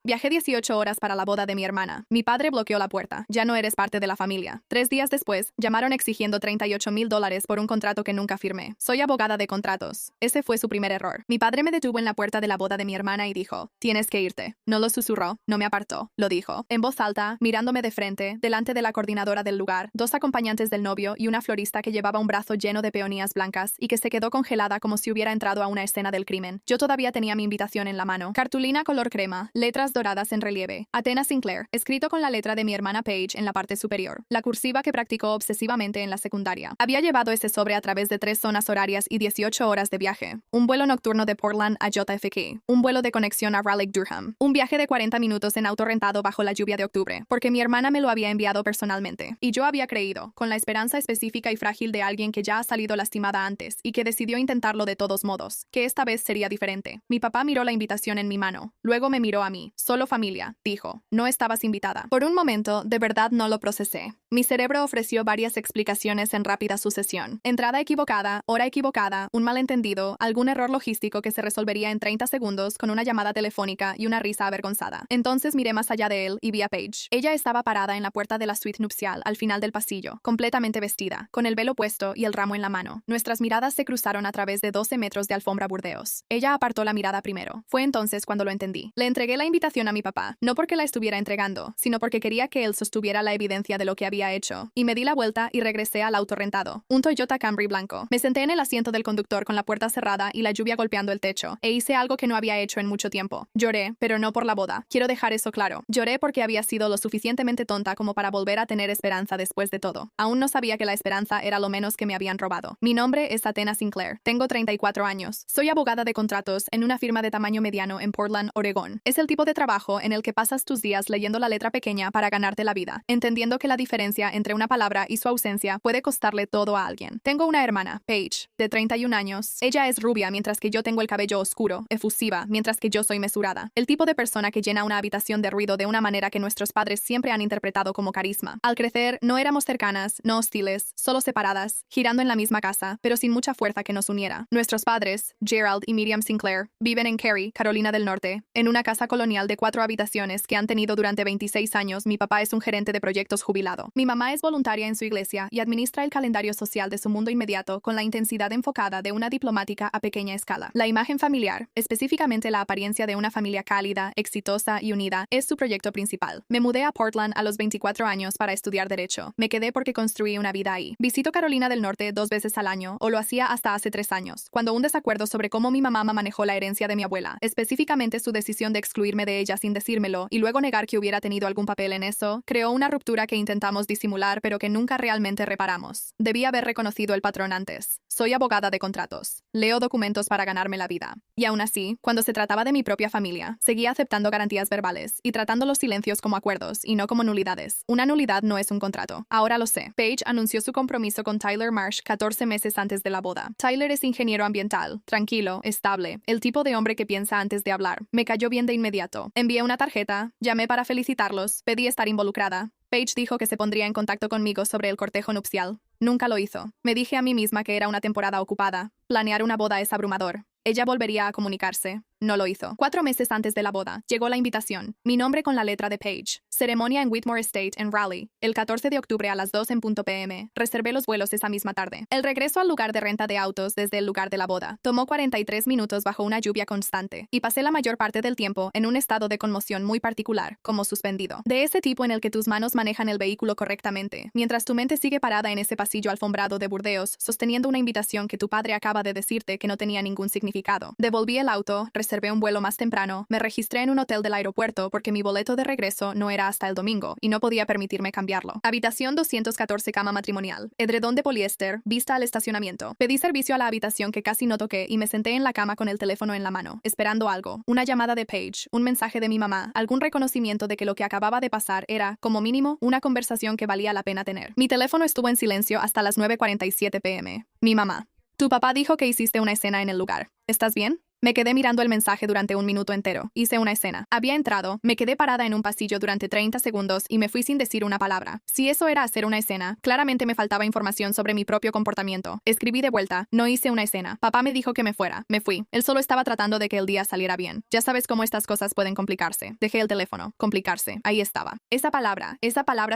Viajé 18 horas para la boda de mi hermana. Mi padre bloqueó la puerta. Ya no eres parte de la familia. 3 días después, llamaron exigiendo $38,000 por un contrato que nunca firmé. Soy abogada de contratos. Ese fue su primer error. Mi padre me detuvo en la puerta de la boda de mi hermana y dijo, tienes que irte. No lo susurró, no me apartó. Lo dijo. En voz alta, mirándome de frente, delante de la coordinadora del lugar, dos acompañantes del novio y una florista que llevaba un brazo lleno de peonías blancas y que se quedó congelada como si hubiera entrado a una escena del crimen. Yo todavía tenía mi invitación en la mano. Cartulina color crema, letras doradas en relieve. Athena Sinclair, escrito con la letra de mi hermana Paige en la parte superior. La cursiva que practicó obsesivamente en la secundaria. Había llevado ese sobre a través de 3 zonas horarias y 18 horas de viaje. Un vuelo nocturno de Portland a JFK. Un vuelo de conexión a Raleigh-Durham. Un viaje de 40 minutos en auto rentado bajo la lluvia de octubre, porque mi hermana me lo había enviado personalmente. Y yo había creído, con la esperanza específica y frágil de alguien que ya ha salido lastimada antes y que decidió intentarlo de todos modos, que esta vez sería diferente. Mi papá miró la invitación en mi mano. Luego me miró a mí. Solo familia, dijo. No estabas invitada. Por un momento, de verdad no lo procesé. Mi cerebro ofreció varias explicaciones en rápida sucesión. Entrada equivocada, hora equivocada, un malentendido, algún error logístico que se resolvería en 30 segundos con una llamada telefónica y una risa avergonzada. Entonces miré más allá de él y vi a Paige. Ella estaba parada en la puerta de la suite nupcial, al final del pasillo, completamente vestida, con el velo puesto y el ramo en la mano. Nuestras miradas se cruzaron a través de 12 metros de alfombra burdeos. Ella apartó la mirada primero. Fue entonces cuando lo entendí. Le entregué la invitación a mi papá, no porque la estuviera entregando, sino porque quería que él sostuviera la evidencia de lo que había hecho. Y me di la vuelta y regresé al auto rentado, un Toyota Camry blanco. Me senté en el asiento del conductor con la puerta cerrada y la lluvia golpeando el techo, e hice algo que no había hecho en mucho tiempo. Lloré, pero no por la boda. Quiero dejar eso claro. Lloré porque había sido lo suficientemente tonta como para volver a tener esperanza después de todo. Aún no sabía que la esperanza era lo menos que me habían robado. Mi nombre es Athena Sinclair. Tengo 34 años. Soy abogada de contratos en una firma de tamaño mediano en Portland, Oregón. Es el tipo de trabajo en el que pasas tus días leyendo la letra pequeña para ganarte la vida, entendiendo que la diferencia entre una palabra y su ausencia puede costarle todo a alguien. Tengo una hermana, Paige, de 31 años. Ella es rubia mientras que yo tengo el cabello oscuro, efusiva, mientras que yo soy mesurada. El tipo de persona que llena una habitación de ruido de una manera que nuestros padres siempre han interpretado como carisma. Al crecer, no éramos cercanas, no hostiles, solo separadas, girando en la misma casa, pero sin mucha fuerza que nos uniera. Nuestros padres, Gerald y Miriam Sinclair, viven en Cary, Carolina del Norte, en una casa colonial de 4 habitaciones que han tenido durante 26 años. Mi papá es un gerente de proyectos jubilado. Mi mamá es voluntaria en su iglesia y administra el calendario social de su mundo inmediato con la intensidad enfocada de una diplomática a pequeña escala. La imagen familiar, específicamente la apariencia de una familia cálida, exitosa y unida, es su proyecto principal. Me mudé a Portland a los 24 años para estudiar Derecho. Me quedé porque construí una vida ahí. Visito Carolina del Norte 2 veces al año, o lo hacía hasta hace 3 años, cuando un desacuerdo sobre cómo mi mamá manejó la herencia de mi abuela, específicamente su decisión de excluirme de ella sin decírmelo y luego negar que hubiera tenido algún papel en eso, creó una ruptura que intentamos disimular pero que nunca realmente reparamos. Debí haber reconocido el patrón antes. Soy abogada de contratos. Leo documentos para ganarme la vida. Y aún así, cuando se trataba de mi propia familia, seguía aceptando garantías verbales y tratando los silencios como acuerdos y no como nulidades. Una nulidad no es un contrato. Ahora lo sé. Paige anunció su compromiso con Tyler Marsh 14 meses antes de la boda. Tyler es ingeniero ambiental, tranquilo, estable, el tipo de hombre que piensa antes de hablar. Me cayó bien de inmediato. Envié una tarjeta, llamé para felicitarlos, pedí estar involucrada. Paige dijo que se pondría en contacto conmigo sobre el cortejo nupcial. Nunca lo hizo. Me dije a mí misma que era una temporada ocupada. Planear una boda es abrumador. Ella volvería a comunicarse. No lo hizo. 4 meses antes de la boda, llegó la invitación. Mi nombre con la letra de Paige. Ceremonia en Whitmore Estate, en Raleigh, el 14 de octubre a las 2 en punto p.m. Reservé los vuelos esa misma tarde. El regreso al lugar de renta de autos desde el lugar de la boda tomó 43 minutos bajo una lluvia constante, y pasé la mayor parte del tiempo en un estado de conmoción muy particular, como suspendido. De ese tipo en el que tus manos manejan el vehículo correctamente, mientras tu mente sigue parada en ese pasillo alfombrado de burdeos, sosteniendo una invitación que tu padre acaba de decirte que no tenía ningún significado. Devolví el auto, reservé un vuelo más temprano, me registré en un hotel del aeropuerto porque mi boleto de regreso no era hasta el domingo y no podía permitirme cambiarlo. Habitación 214, cama matrimonial, edredón de poliéster, vista al estacionamiento. Pedí servicio a la habitación que casi no toqué y me senté en la cama con el teléfono en la mano, esperando algo. Una llamada de Paige, un mensaje de mi mamá, algún reconocimiento de que lo que acababa de pasar era, como mínimo, una conversación que valía la pena tener. Mi teléfono estuvo en silencio hasta las 9:47 p.m. Mi mamá. Tu papá dijo que hiciste una escena en el lugar. ¿Estás bien? Me quedé mirando el mensaje durante un minuto entero. Hice una escena. Había entrado, me quedé parada en un pasillo durante 30 segundos y me fui sin decir una palabra. Si eso era hacer una escena, claramente me faltaba información sobre mi propio comportamiento. Escribí de vuelta. No hice una escena. Papá me dijo que me fuera. Me fui. Él solo estaba tratando de que el día saliera bien. Ya sabes cómo estas cosas pueden complicarse. Dejé el teléfono. Complicarse. Ahí estaba. Esa palabra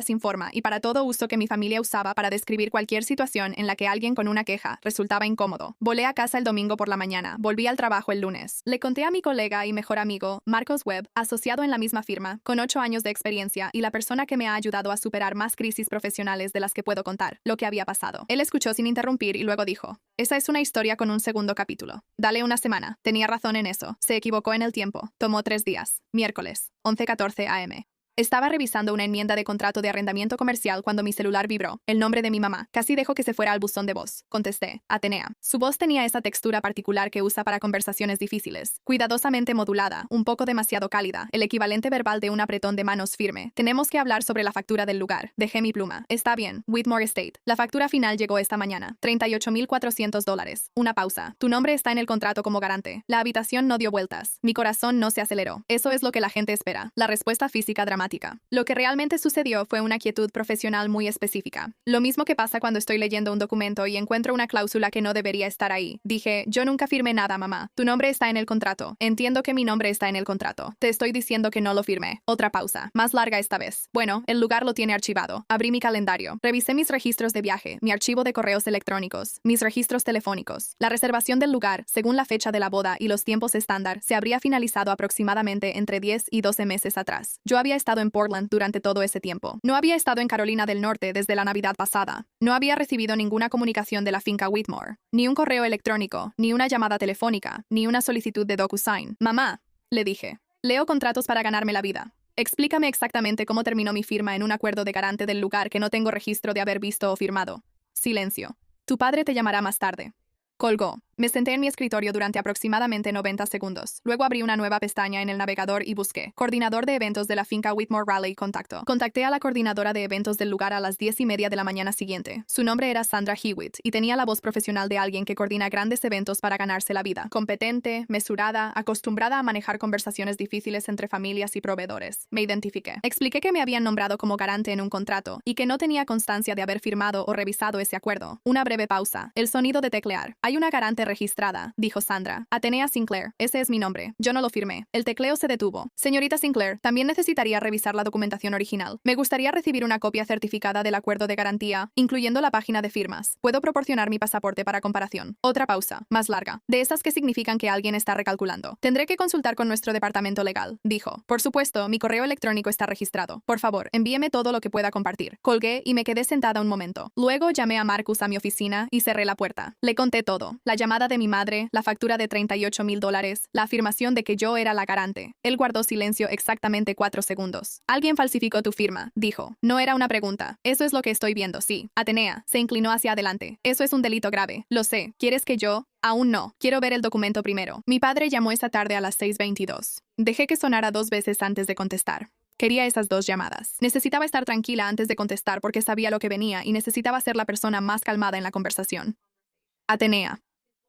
sin forma y para todo uso que mi familia usaba para describir cualquier situación en la que alguien con una queja resultaba incómodo. Volé a casa el domingo por la mañana. Volví al trabajo el lunes. Le conté a mi colega y mejor amigo, Marcos Webb, asociado en la misma firma, con 8 años de experiencia y la persona que me ha ayudado a superar más crisis profesionales de las que puedo contar, lo que había pasado. Él escuchó sin interrumpir y luego dijo: esa es una historia con un segundo capítulo. Dale una semana. Tenía razón en eso. Se equivocó en el tiempo. Tomó 3 días. Miércoles, 11:14 a.m. Estaba revisando una enmienda de contrato de arrendamiento comercial cuando mi celular vibró. El nombre de mi mamá. Casi dejó que se fuera al buzón de voz. Contesté. Atenea. Su voz tenía esa textura particular que usa para conversaciones difíciles. Cuidadosamente modulada, un poco demasiado cálida, el equivalente verbal de un apretón de manos firme. Tenemos que hablar sobre la factura del lugar. Dejé mi pluma. Está bien. Whitmore Estate. La factura final llegó esta mañana. $38,400. Una pausa. Tu nombre está en el contrato como garante. La habitación no dio vueltas. Mi corazón no se aceleró. Eso es lo que la gente espera. La respuesta física dramática. Lo que realmente sucedió fue una quietud profesional muy específica. Lo mismo que pasa cuando estoy leyendo un documento y encuentro una cláusula que no debería estar ahí. Dije: yo nunca firmé nada, mamá. Tu nombre está en el contrato. Entiendo que mi nombre está en el contrato. Te estoy diciendo que no lo firmé. Otra pausa. Más larga esta vez. Bueno, el lugar lo tiene archivado. Abrí mi calendario. Revisé mis registros de viaje, mi archivo de correos electrónicos, mis registros telefónicos. La reservación del lugar, según la fecha de la boda y los tiempos estándar, se habría finalizado aproximadamente entre 10 y 12 meses atrás. Yo había estado en Portland durante todo ese tiempo. No había estado en Carolina del Norte desde la Navidad pasada. No había recibido ninguna comunicación de la finca Whitmore, ni un correo electrónico, ni una llamada telefónica, ni una solicitud de DocuSign. Mamá, le dije, leo contratos para ganarme la vida. Explícame exactamente cómo terminó mi firma en un acuerdo de garante del lugar que no tengo registro de haber visto o firmado. Silencio. Tu padre te llamará más tarde. Colgó. Me senté en mi escritorio durante aproximadamente 90 segundos. Luego abrí una nueva pestaña en el navegador y busqué. Coordinador de eventos de la finca Whitmore Raleigh, contacto. Contacté a la coordinadora de eventos del lugar a las 10:30 de la mañana siguiente. Su nombre era Sandra Hewitt y tenía la voz profesional de alguien que coordina grandes eventos para ganarse la vida. Competente, mesurada, acostumbrada a manejar conversaciones difíciles entre familias y proveedores. Me identifiqué. Expliqué que me habían nombrado como garante en un contrato y que no tenía constancia de haber firmado o revisado ese acuerdo. Una breve pausa. El sonido de teclear. Hay una garante registrada, dijo Sandra. Atenea Sinclair. Ese es mi nombre. Yo no lo firmé. El tecleo se detuvo. Señorita Sinclair, también necesitaría revisar la documentación original. Me gustaría recibir una copia certificada del acuerdo de garantía, incluyendo la página de firmas. Puedo proporcionar mi pasaporte para comparación. Otra pausa, más larga. De esas que significan que alguien está recalculando. Tendré que consultar con nuestro departamento legal, dijo. Por supuesto, mi correo electrónico está registrado. Por favor, envíeme todo lo que pueda compartir. Colgué y me quedé sentada un momento. Luego llamé a Marcus a mi oficina y cerré la puerta. Le conté todo. La llamada de mi madre, la factura de $38,000, la afirmación de que yo era la garante. Él guardó silencio exactamente 4 segundos. Alguien falsificó tu firma, dijo. No era una pregunta. Eso es lo que estoy viendo, sí. Atenea se inclinó hacia adelante. Eso es un delito grave. Lo sé. ¿Quieres que yo? Aún no. Quiero ver el documento primero. Mi padre llamó esa tarde a las 6:22. Dejé que sonara 2 veces antes de contestar. Quería esas 2 llamadas. Necesitaba estar tranquila antes de contestar porque sabía lo que venía y necesitaba ser la persona más calmada en la conversación. Atenea.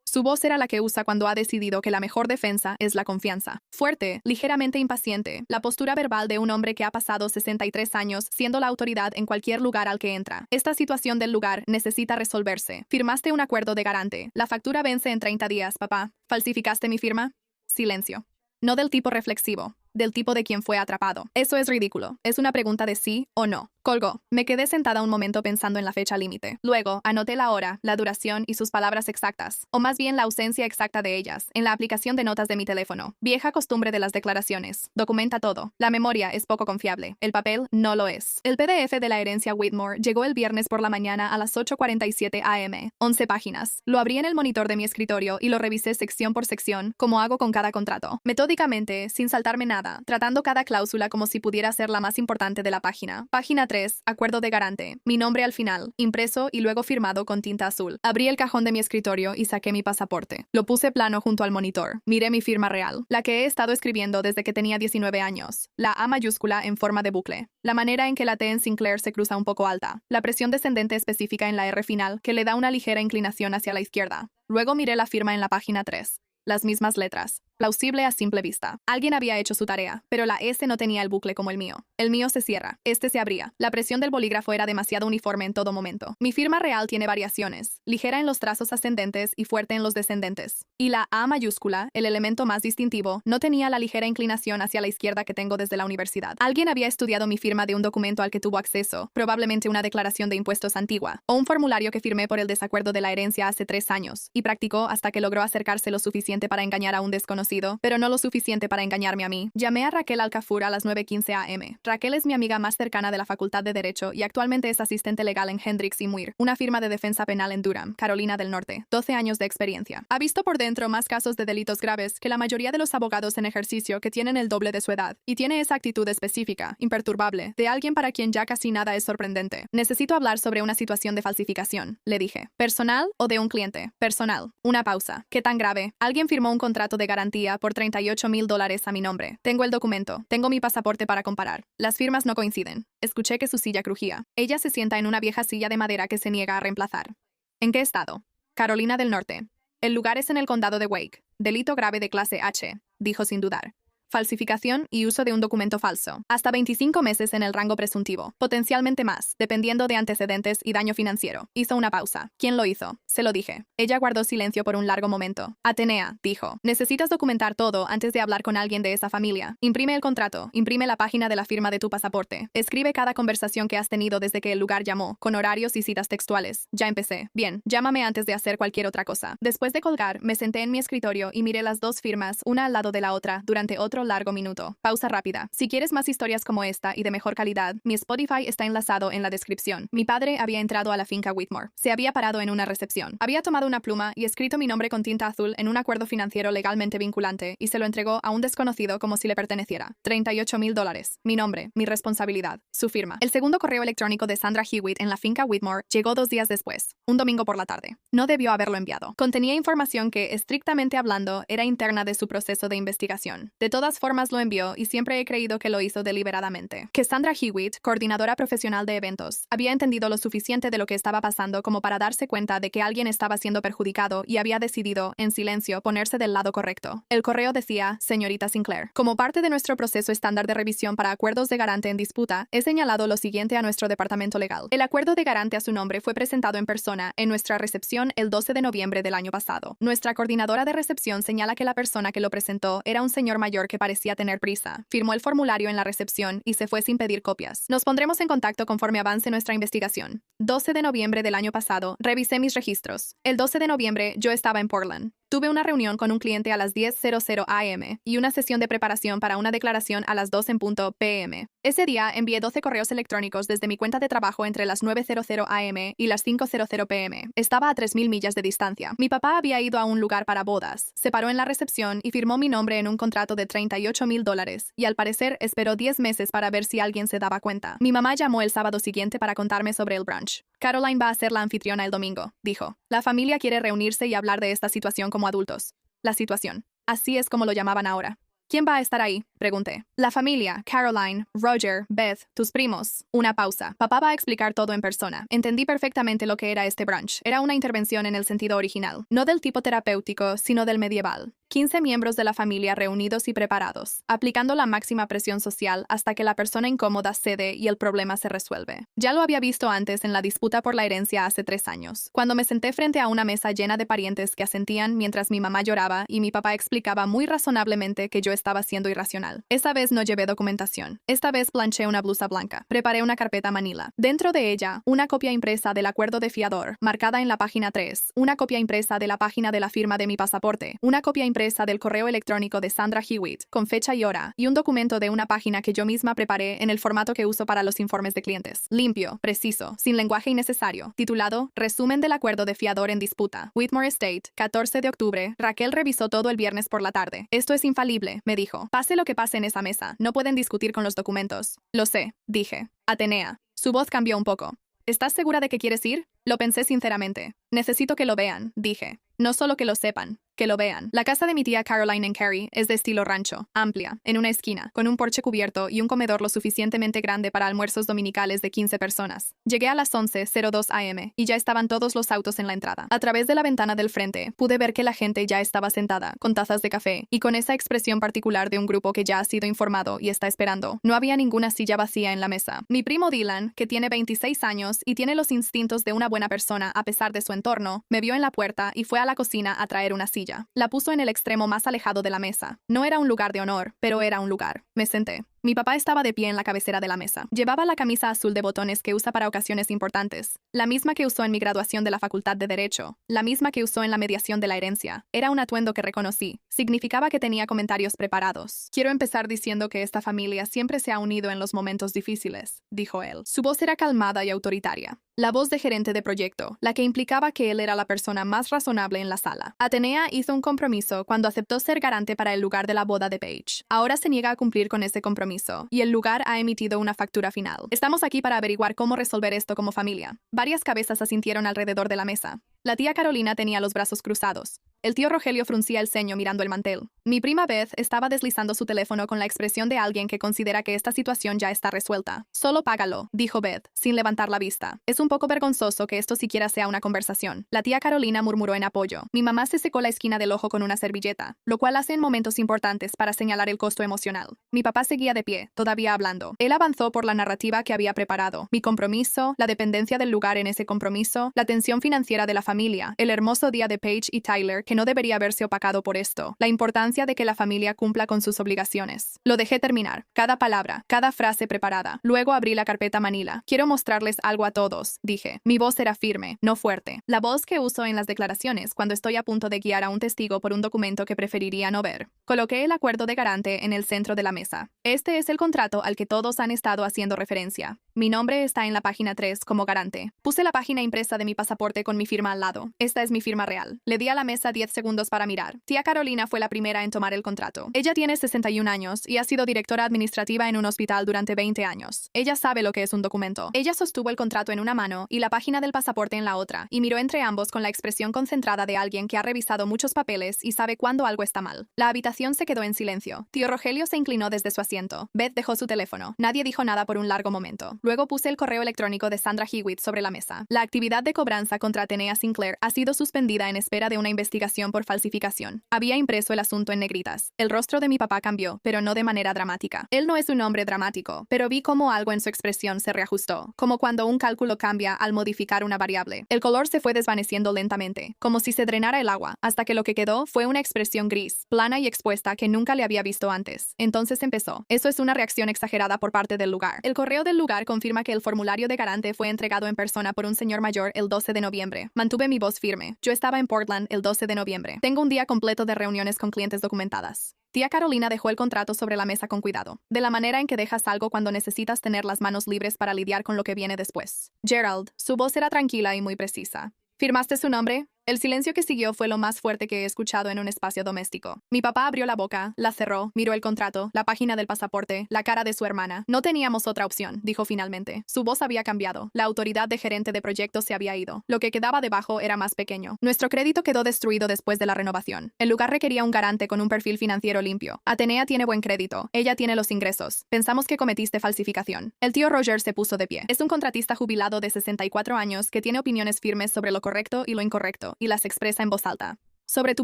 Su voz era la que usa cuando ha decidido que la mejor defensa es la confianza. Fuerte, ligeramente impaciente, la postura verbal de un hombre que ha pasado 63 años siendo la autoridad en cualquier lugar al que entra. Esta situación del lugar necesita resolverse. Firmaste un acuerdo de garante. La factura vence en 30 días, papá. ¿Falsificaste mi firma? Silencio. No del tipo reflexivo, del tipo de quien fue atrapado. Eso es ridículo. Es una pregunta de sí o no. Colgó. Me quedé sentada un momento pensando en la fecha límite. Luego, anoté la hora, la duración y sus palabras exactas, o más bien la ausencia exacta de ellas, en la aplicación de notas de mi teléfono. Vieja costumbre de las declaraciones. Documenta todo. La memoria es poco confiable. El papel no lo es. El PDF de la herencia Whitmore llegó el viernes por la mañana a las 8:47 a.m. 11 páginas. Lo abrí en el monitor de mi escritorio y lo revisé sección por sección, como hago con cada contrato. Metódicamente, sin saltarme nada, tratando cada cláusula como si pudiera ser la más importante de la página. Página 3. Acuerdo de garante. Mi nombre al final, impreso y luego firmado con tinta azul. Abrí el cajón de mi escritorio y saqué mi pasaporte. Lo puse plano junto al monitor. Miré mi firma real, la que he estado escribiendo desde que tenía 19 años. La A mayúscula en forma de bucle. La manera en que la T en Sinclair se cruza un poco alta. La presión descendente específica en la R final que le da una ligera inclinación hacia la izquierda. Luego miré la firma en la página 3. Las mismas letras. Plausible a simple vista. Alguien había hecho su tarea, pero la S no tenía el bucle como el mío. El mío se cierra. Este se abría. La presión del bolígrafo era demasiado uniforme en todo momento. Mi firma real tiene variaciones, ligera en los trazos ascendentes y fuerte en los descendentes. Y la A mayúscula, el elemento más distintivo, no tenía la ligera inclinación hacia la izquierda que tengo desde la universidad. Alguien había estudiado mi firma de un documento al que tuvo acceso, probablemente una declaración de impuestos antigua, o un formulario que firmé por el desacuerdo de la herencia hace 3 años, y practicó hasta que logró acercarse lo suficiente para engañar a un desconocido, pero no lo suficiente para engañarme a mí. Llamé a Raquel Alcafur a las 9:15 am. Raquel es mi amiga más cercana de la Facultad de Derecho y actualmente es asistente legal en Hendricks y Muir, una firma de defensa penal en Durham, Carolina del Norte. 12 años de experiencia. Ha visto por dentro más casos de delitos graves que la mayoría de los abogados en ejercicio que tienen el doble de su edad, y tiene esa actitud específica, imperturbable, de alguien para quien ya casi nada es sorprendente. Necesito hablar sobre una situación de falsificación, le dije. ¿Personal o de un cliente? Personal. Una pausa. ¿Qué tan grave? Alguien firmó un contrato de garantía por $38,000 a mi nombre. Tengo el documento. Tengo mi pasaporte para comparar. Las firmas no coinciden. Escuché que su silla crujía. Ella se sienta en una vieja silla de madera que se niega a reemplazar. ¿En qué estado? Carolina del Norte. El lugar es en el condado de Wake. Delito grave de clase H, dijo sin dudar. Falsificación y uso de un documento falso. Hasta 25 meses en el rango presuntivo. Potencialmente más, dependiendo de antecedentes y daño financiero. Hizo una pausa. ¿Quién lo hizo? Se lo dije. Ella guardó silencio por un largo momento. Atenea, dijo. Necesitas documentar todo antes de hablar con alguien de esa familia. Imprime el contrato. Imprime la página de la firma de tu pasaporte. Escribe cada conversación que has tenido desde que el lugar llamó, con horarios y citas textuales. Ya empecé. Bien, llámame antes de hacer cualquier otra cosa. Después de colgar, me senté en mi escritorio y miré las dos firmas, una al lado de la otra, durante otro largo minuto. Pausa rápida. Si quieres más historias como esta y de mejor calidad, mi Spotify está enlazado en la descripción. Mi padre había entrado a la finca Whitmore. Se había parado en una recepción. Había tomado una pluma y escrito mi nombre con tinta azul en un acuerdo financiero legalmente vinculante y se lo entregó a un desconocido como si le perteneciera. $38,000. Mi nombre, mi responsabilidad, su firma. El segundo correo electrónico de Sandra Hewitt en la finca Whitmore llegó 2 días después, un domingo por la tarde. No debió haberlo enviado. Contenía información que, estrictamente hablando, era interna de su proceso de investigación. De todas formas lo envió y siempre he creído que lo hizo deliberadamente. Que Sandra Hewitt, coordinadora profesional de eventos, había entendido lo suficiente de lo que estaba pasando como para darse cuenta de que alguien estaba siendo perjudicado y había decidido, en silencio, ponerse del lado correcto. El correo decía, señorita Sinclair, como parte de nuestro proceso estándar de revisión para acuerdos de garante en disputa, he señalado lo siguiente a nuestro departamento legal. El acuerdo de garante a su nombre fue presentado en persona en nuestra recepción el 12 de noviembre del año pasado. Nuestra coordinadora de recepción señala que la persona que lo presentó era un señor mayor que parecía tener prisa. Firmó el formulario en la recepción y se fue sin pedir copias. Nos pondremos en contacto conforme avance nuestra investigación. 12 de noviembre del año pasado, revisé mis registros. El 12 de noviembre yo estaba en Portland. Tuve una reunión con un cliente a las 10:00 am y una sesión de preparación para una declaración a las 2:00 p.m. Ese día envié 12 correos electrónicos desde mi cuenta de trabajo entre las 9:00 am y las 5:00 p.m. Estaba a 3,000 millas de distancia. Mi papá había ido a un lugar para bodas, se paró en la recepción y firmó mi nombre en un contrato de $38,000 y al parecer esperó 10 meses para ver si alguien se daba cuenta. Mi mamá llamó el sábado siguiente para contarme sobre el brunch. Caroline va a ser la anfitriona el domingo, dijo. La familia quiere reunirse y hablar de esta situación como adultos. La situación. Así es como lo llamaban ahora. ¿Quién va a estar ahí? Pregunté. La familia, Caroline, Roger, Beth, tus primos. Una pausa. Papá va a explicar todo en persona. Entendí perfectamente lo que era este brunch. Era una intervención en el sentido original. No del tipo terapéutico, sino del medieval. 15 miembros de la familia reunidos y preparados, aplicando la máxima presión social hasta que la persona incómoda cede y el problema se resuelve. Ya lo había visto antes en la disputa por la herencia hace 3 años, cuando me senté frente a una mesa llena de parientes que asentían mientras mi mamá lloraba y mi papá explicaba muy razonablemente que yo estaba siendo irracional. Esta vez no llevé documentación. Esta vez planché una blusa blanca. Preparé una carpeta manila. Dentro de ella, una copia impresa del acuerdo de fiador, marcada en la página 3, una copia impresa de la página de la firma de mi pasaporte, una copia impresa del correo electrónico de Sandra Hewitt, con fecha y hora, y un documento de una página que yo misma preparé en el formato que uso para los informes de clientes. Limpio, preciso, sin lenguaje innecesario, titulado Resumen del acuerdo de fiador en disputa. Whitmore Estate, 14 de octubre. Raquel revisó todo el viernes por la tarde. Esto es infalible, me dijo. Pase lo que pase en esa mesa, no pueden discutir con los documentos. Lo sé, dije. Atenea. Su voz cambió un poco. ¿Estás segura de que quieres ir? Lo pensé sinceramente. Necesito que lo vean, dije. No solo que lo sepan. Que lo vean. La casa de mi tía Caroline en Cary es de estilo rancho, amplia, en una esquina, con un porche cubierto y un comedor lo suficientemente grande para almuerzos dominicales de 15 personas. Llegué a las 11:02 am y ya estaban todos los autos en la entrada. A través de la ventana del frente, pude ver que la gente ya estaba sentada, con tazas de café, y con esa expresión particular de un grupo que ya ha sido informado y está esperando. No había ninguna silla vacía en la mesa. Mi primo Dylan, que tiene 26 años y tiene los instintos de una buena persona a pesar de su entorno, me vio en la puerta y fue a la cocina a traer una silla. La puso en el extremo más alejado de la mesa. No era un lugar de honor, pero era un lugar. Me senté. Mi papá estaba de pie en la cabecera de la mesa. Llevaba la camisa azul de botones que usa para ocasiones importantes, la misma que usó en mi graduación de la Facultad de Derecho, la misma que usó en la mediación de la herencia. Era un atuendo que reconocí. Significaba que tenía comentarios preparados. Quiero empezar diciendo que esta familia siempre se ha unido en los momentos difíciles, dijo él. Su voz era calmada y autoritaria. La voz de gerente de proyecto, la que implicaba que él era la persona más razonable en la sala. Atenea hizo un compromiso cuando aceptó ser garante para el lugar de la boda de Paige. Ahora se niega a cumplir con ese compromiso, y el lugar ha emitido una factura final. Estamos aquí para averiguar cómo resolver esto como familia. Varias cabezas asintieron alrededor de la mesa. La tía Carolina tenía los brazos cruzados. El tío Rogelio fruncía el ceño mirando el mantel. Mi prima Beth estaba deslizando su teléfono con la expresión de alguien que considera que esta situación ya está resuelta. Solo págalo, dijo Beth, sin levantar la vista. Es un poco vergonzoso que esto siquiera sea una conversación. La tía Carolina murmuró en apoyo. Mi mamá se secó la esquina del ojo con una servilleta, lo cual hace en momentos importantes para señalar el costo emocional. Mi papá seguía de pie, todavía hablando. Él avanzó por la narrativa que había preparado. Mi compromiso, la dependencia del lugar en ese compromiso, la tensión financiera de la familia, el hermoso día de Paige y Tyler que no debería haberse opacado por esto, la importancia de que la familia cumpla con sus obligaciones. Lo dejé terminar, cada palabra, cada frase preparada. Luego abrí la carpeta manila. Quiero mostrarles algo a todos, dije. Mi voz era firme, no fuerte. La voz que uso en las declaraciones cuando estoy a punto de guiar a un testigo por un documento que preferiría no ver. Coloqué el acuerdo de garante en el centro de la mesa. Este es el contrato al que todos han estado haciendo referencia. Mi nombre está en la página 3 como garante. Puse la página impresa de mi pasaporte con mi firma al lado. Esta es mi firma real. Le di a la mesa 10 segundos para mirar. Tía Carolina fue la primera en tomar el contrato. Ella tiene 61 años y ha sido directora administrativa en un hospital durante 20 años. Ella sabe lo que es un documento. Ella sostuvo el contrato en una mano y la página del pasaporte en la otra, y miró entre ambos con la expresión concentrada de alguien que ha revisado muchos papeles y sabe cuándo algo está mal. La habitación se quedó en silencio. Tío Rogelio se inclinó desde su asiento. Beth dejó su teléfono. Nadie dijo nada por un largo momento. Luego puse el correo electrónico de Sandra Hewitt sobre la mesa. La actividad de cobranza contra Atenea Sinclair ha sido suspendida en espera de una investigación por falsificación. Había impreso el asunto en negritas. El rostro de mi papá cambió, pero no de manera dramática. Él no es un hombre dramático, pero vi cómo algo en su expresión se reajustó, como cuando un cálculo cambia al modificar una variable. El color se fue desvaneciendo lentamente, como si se drenara el agua, hasta que lo que quedó fue una expresión gris, plana y expuesta que nunca le había visto antes. Entonces empezó. Eso es una reacción exagerada por parte del lugar. El correo del lugar confirma que el formulario de garante fue entregado en persona por un señor mayor el 12 de noviembre. Mantuve mi voz firme. Yo estaba en Portland el 12 de noviembre. Tengo un día completo de reuniones con clientes documentadas. Tía Carolina dejó el contrato sobre la mesa con cuidado, de la manera en que dejas algo cuando necesitas tener las manos libres para lidiar con lo que viene después. Gerald, su voz era tranquila y muy precisa. ¿Firmaste su nombre? El silencio que siguió fue lo más fuerte que he escuchado en un espacio doméstico. Mi papá abrió la boca, la cerró, miró el contrato, la página del pasaporte, la cara de su hermana. No teníamos otra opción, dijo finalmente. Su voz había cambiado. La autoridad de gerente de proyecto se había ido. Lo que quedaba debajo era más pequeño. Nuestro crédito quedó destruido después de la renovación. El lugar requería un garante con un perfil financiero limpio. Atenea tiene buen crédito. Ella tiene los ingresos. Pensamos que cometiste falsificación. El tío Roger se puso de pie. Es un contratista jubilado de 64 años que tiene opiniones firmes sobre lo correcto y lo incorrecto, y las expresa en voz alta. ¿Sobre tu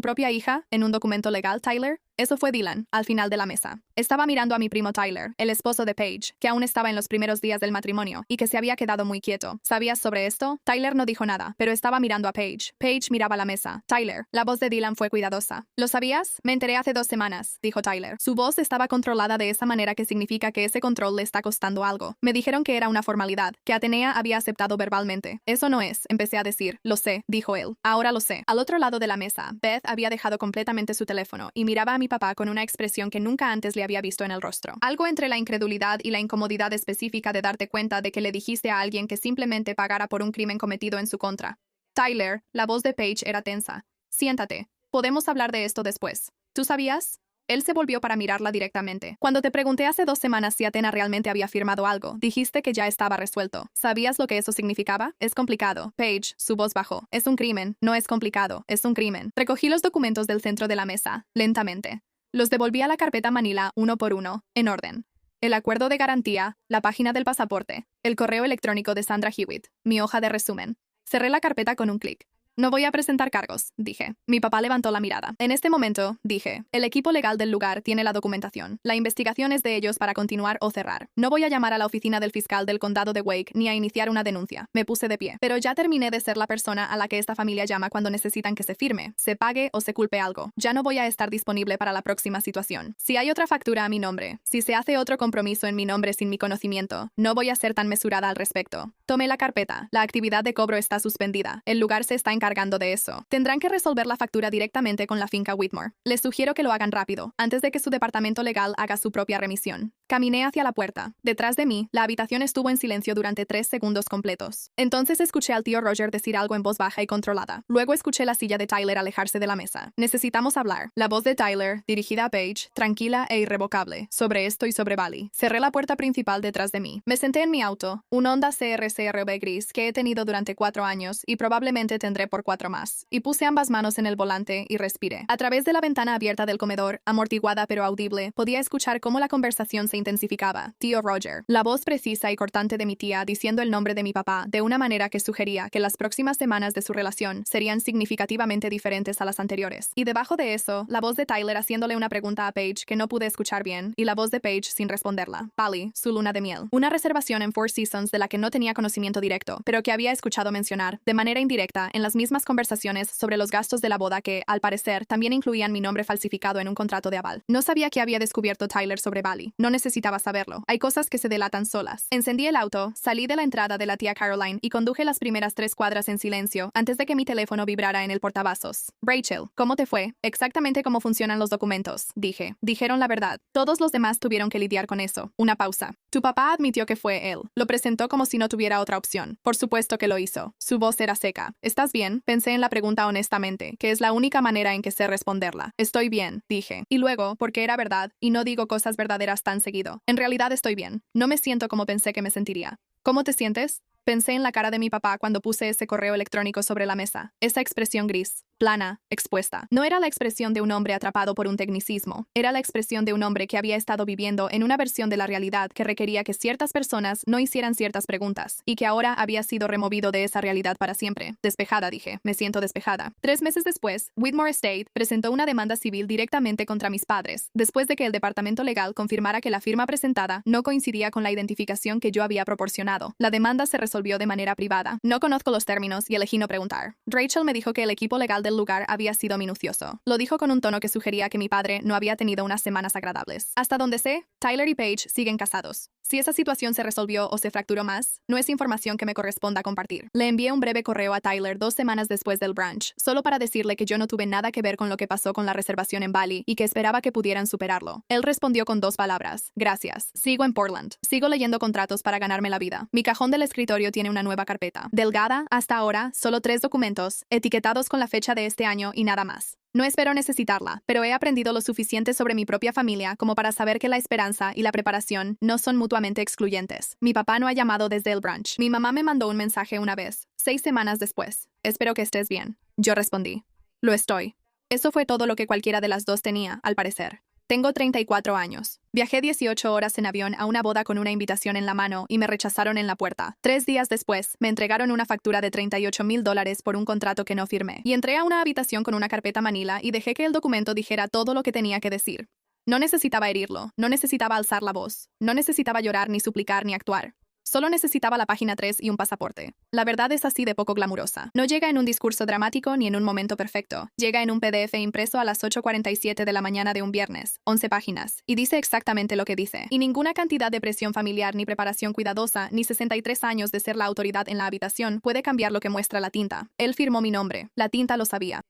propia hija, en un documento legal, Tyler? Eso fue Dylan, al final de la mesa. Estaba mirando a mi primo Tyler, el esposo de Paige, que aún estaba en los primeros días del matrimonio y que se había quedado muy quieto. ¿Sabías sobre esto? Tyler no dijo nada, pero estaba mirando a Paige. Paige miraba la mesa. Tyler. La voz de Dylan fue cuidadosa. ¿Lo sabías? Me enteré hace 2 semanas, dijo Tyler. Su voz estaba controlada de esa manera que significa que ese control le está costando algo. Me dijeron que era una formalidad, que Atenea había aceptado verbalmente. Eso no es, empecé a decir. Lo sé, dijo él. Ahora lo sé. Al otro lado de la mesa, Beth había dejado completamente su teléfono y miraba a mi papá con una expresión que nunca antes le había visto en el rostro. Algo entre la incredulidad y la incomodidad específica de darte cuenta de que le dijiste a alguien que simplemente pagara por un crimen cometido en su contra. Tyler, la voz de Paige era tensa. Siéntate. Podemos hablar de esto después. ¿Tú sabías? Él se volvió para mirarla directamente. Cuando te pregunté hace 2 semanas si Athena realmente había firmado algo, dijiste que ya estaba resuelto. ¿Sabías lo que eso significaba? Es complicado. Paige, su voz bajó. Es un crimen. No es complicado. Es un crimen. Recogí los documentos del centro de la mesa, lentamente. Los devolví a la carpeta Manila uno por uno, en orden. El acuerdo de garantía, la página del pasaporte, el correo electrónico de Sandra Hewitt, mi hoja de resumen. Cerré la carpeta con un clic. No voy a presentar cargos, dije. Mi papá levantó la mirada. En este momento, dije, el equipo legal del lugar tiene la documentación. La investigación es de ellos para continuar o cerrar. No voy a llamar a la oficina del fiscal del condado de Wake ni a iniciar una denuncia. Me puse de pie. Pero ya terminé de ser la persona a la que esta familia llama cuando necesitan que se firme, se pague o se culpe algo. Ya no voy a estar disponible para la próxima situación. Si hay otra factura a mi nombre, si se hace otro compromiso en mi nombre sin mi conocimiento, no voy a ser tan mesurada al respecto. Tomé la carpeta. La actividad de cobro está suspendida. El lugar se está encargando de eso. Tendrán que resolver la factura directamente con la finca Whitmore. Les sugiero que lo hagan rápido, antes de que su departamento legal haga su propia remisión. Caminé hacia la puerta. Detrás de mí, la habitación estuvo en silencio durante 3 segundos completos. Entonces escuché al tío Roger decir algo en voz baja y controlada. Luego escuché la silla de Tyler alejarse de la mesa. Necesitamos hablar. La voz de Tyler, dirigida a Paige, tranquila e irrevocable, sobre esto y sobre Bali. Cerré la puerta principal detrás de mí. Me senté en mi auto, un Honda CRCRB gris que he tenido durante 4 años y probablemente tendré por 4 más. Y puse ambas manos en el volante y respiré. A través de la ventana abierta del comedor, amortiguada pero audible, podía escuchar cómo la conversación se intensificaba. Tío Roger. La voz precisa y cortante de mi tía diciendo el nombre de mi papá de una manera que sugería que las próximas semanas de su relación serían significativamente diferentes a las anteriores. Y debajo de eso, la voz de Tyler haciéndole una pregunta a Paige que no pude escuchar bien, y la voz de Paige sin responderla. Bali, su luna de miel. Una reservación en Four Seasons de la que no tenía conocimiento directo, pero que había escuchado mencionar, de manera indirecta, en las mismas conversaciones sobre los gastos de la boda que, al parecer, también incluían mi nombre falsificado en un contrato de aval. No sabía qué había descubierto Tyler sobre Bali. No necesitaba saberlo. Hay cosas que se delatan solas. Encendí el auto, salí de la entrada de la tía Caroline y conduje las primeras 3 cuadras en silencio antes de que mi teléfono vibrara en el portavasos. Rachel, ¿cómo te fue? Exactamente cómo funcionan los documentos, dije. Dijeron la verdad. Todos los demás tuvieron que lidiar con eso. Una pausa. Tu papá admitió que fue él. Lo presentó como si no tuviera otra opción. Por supuesto que lo hizo. Su voz era seca. ¿Estás bien? Pensé en la pregunta honestamente, que es la única manera en que sé responderla. Estoy bien, dije. Y luego, porque era verdad, y no digo cosas verdaderas tan seguido. En realidad estoy bien. No me siento como pensé que me sentiría. ¿Cómo te sientes? Pensé en la cara de mi papá cuando puse ese correo electrónico sobre la mesa. Esa expresión gris, plana, expuesta. No era la expresión de un hombre atrapado por un tecnicismo. Era la expresión de un hombre que había estado viviendo en una versión de la realidad que requería que ciertas personas no hicieran ciertas preguntas, y que ahora había sido removido de esa realidad para siempre. Despejada, dije. Me siento despejada. 3 meses después, Whitmore Estate presentó una demanda civil directamente contra mis padres, después de que el departamento legal confirmara que la firma presentada no coincidía con la identificación que yo había proporcionado. La demanda se resolvió de manera privada. No conozco los términos y elegí no preguntar. Rachel me dijo que el equipo legal del lugar había sido minucioso. Lo dijo con un tono que sugería que mi padre no había tenido unas semanas agradables. Hasta donde sé, Tyler y Paige siguen casados. Si esa situación se resolvió o se fracturó más, no es información que me corresponda compartir. Le envié un breve correo a Tyler 2 semanas después del brunch, solo para decirle que yo no tuve nada que ver con lo que pasó con la reservación en Bali y que esperaba que pudieran superarlo. Él respondió con 2 palabras. Gracias. Sigo en Portland. Sigo leyendo contratos para ganarme la vida. Mi cajón del escritorio tiene una nueva carpeta. Delgada, hasta ahora, solo 3 documentos, etiquetados con la fecha de este año y nada más. No espero necesitarla, pero he aprendido lo suficiente sobre mi propia familia como para saber que la esperanza y la preparación no son mutuamente excluyentes. Mi papá no ha llamado desde el brunch. Mi mamá me mandó un mensaje una vez, 6 semanas después. Espero que estés bien. Yo respondí. Lo estoy. Eso fue todo lo que cualquiera de las dos tenía, al parecer. Tengo 34 años. Viajé 18 horas en avión a una boda con una invitación en la mano y me rechazaron en la puerta. 3 días después, me entregaron una factura de $38,000 por un contrato que no firmé. Y entré a una habitación con una carpeta Manila y dejé que el documento dijera todo lo que tenía que decir. No necesitaba herirlo, no necesitaba alzar la voz, no necesitaba llorar ni suplicar ni actuar. Solo necesitaba la página 3 y un pasaporte. La verdad es así de poco glamurosa. No llega en un discurso dramático ni en un momento perfecto. Llega en un PDF impreso a las 8:47 de la mañana de un viernes, 11 páginas, y dice exactamente lo que dice. Y ninguna cantidad de presión familiar ni preparación cuidadosa, ni 63 años de ser la autoridad en la habitación puede cambiar lo que muestra la tinta. Él firmó mi nombre. La tinta lo sabía.